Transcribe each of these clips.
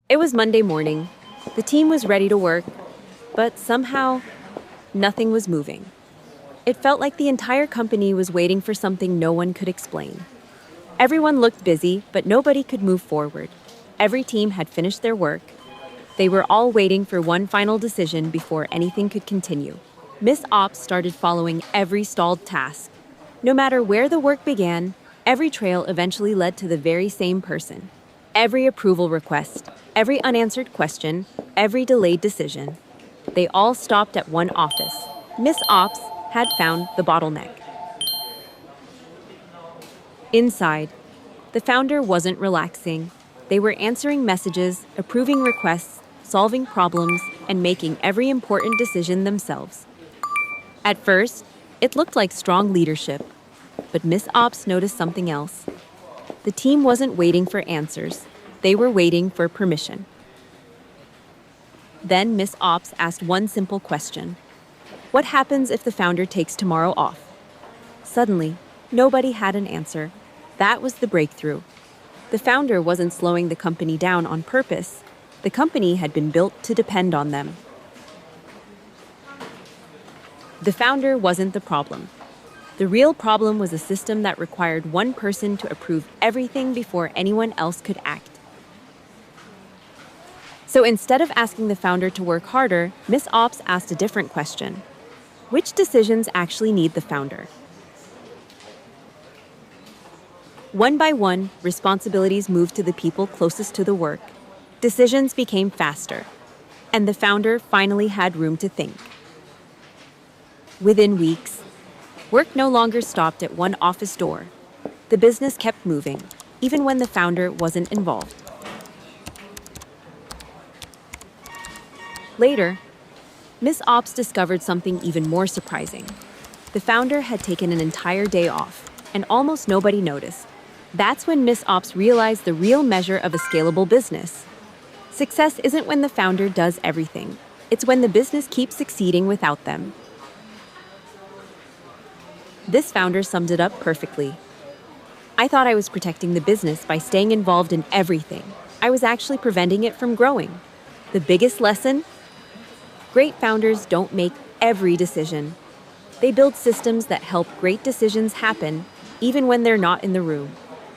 It was Monday morning. The team was ready to work, but somehow, nothing was moving. It felt like the entire company was waiting for something no one could explain. Everyone looked busy, but nobody could move forward. Every team had finished their work. They were all waiting for one final decision before anything could continue. Miss Ops started following every stalled task. No matter where the work began, every trail eventually led to the very same person. Every approval request, every unanswered question, every delayed decision. They all stopped at one office. Miss Ops had found the bottleneck. Inside, the founder wasn't relaxing. They were answering messages, approving requests, solving problems, and making every important decision themselves. At first, it looked like strong leadership, but Miss Ops noticed something else. The team wasn't waiting for answers. They were waiting for permission. Then Miss Ops asked one simple question. What happens if the founder takes tomorrow off? Suddenly, nobody had an answer. That was the breakthrough. The founder wasn't slowing the company down on purpose. The company had been built to depend on them. The founder wasn't the problem. The real problem was a system that required one person to approve everything before anyone else could act. So instead of asking the founder to work harder, Miss Ops asked a different question. Which decisions actually need the founder? One by one, responsibilities moved to the people closest to the work. Decisions became faster, and the founder finally had room to think. Within weeks, work no longer stopped at one office door. The business kept moving, even when the founder wasn't involved. Later, Miss Ops discovered something even more surprising. The founder had taken an entire day off, and almost nobody noticed. That's when Miss Ops realized the real measure of a scalable business. Success isn't when the founder does everything. It's when the business keeps succeeding without them. This founder summed it up perfectly. I thought I was protecting the business by staying involved in everything. I was actually preventing it from growing. The biggest lesson? Great founders don't make every decision. They build systems that help great decisions happen, even when they're not in the room.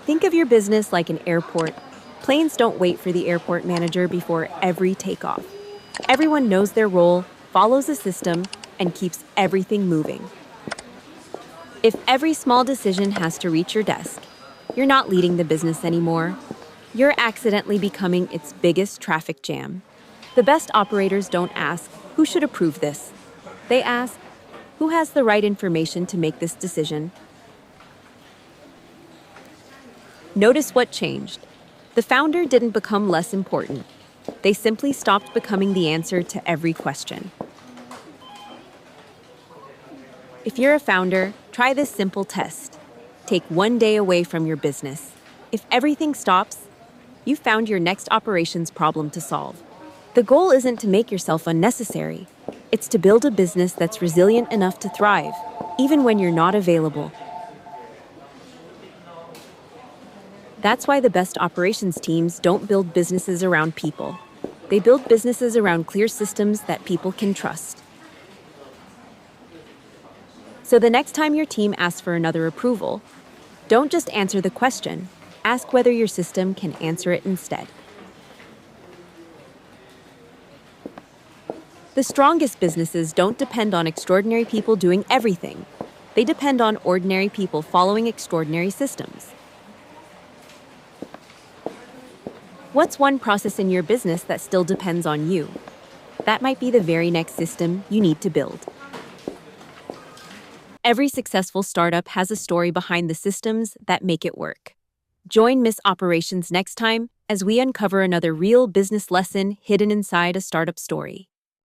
Think of your business like an airport. Planes don't wait for the airport manager before every takeoff. Everyone knows their role, follows a system, and keeps everything moving. If every small decision has to reach your desk, you're not leading the business anymore. You're accidentally becoming its biggest traffic jam. The best operators don't ask, who should approve this? They ask, who has the right information to make this decision? Notice what changed. The founder didn't become less important. They simply stopped becoming the answer to every question. If you're a founder, try this simple test. Take one day away from your business. If everything stops, you've found your next operations problem to solve. The goal isn't to make yourself unnecessary. It's to build a business that's resilient enough to thrive, even when you're not available. That's why the best operations teams don't build businesses around people. They build businesses around clear systems that people can trust. So the next time your team asks for another approval, don't just answer the question. Ask whether your system can answer it instead. The strongest businesses don't depend on extraordinary people doing everything. They depend on ordinary people following extraordinary systems. What's one process in your business that still depends on you? That might be the very next system you need to build. Every successful startup has a story behind the systems that make it work. Join Miss Operations next time as we uncover another real business lesson hidden inside a startup story.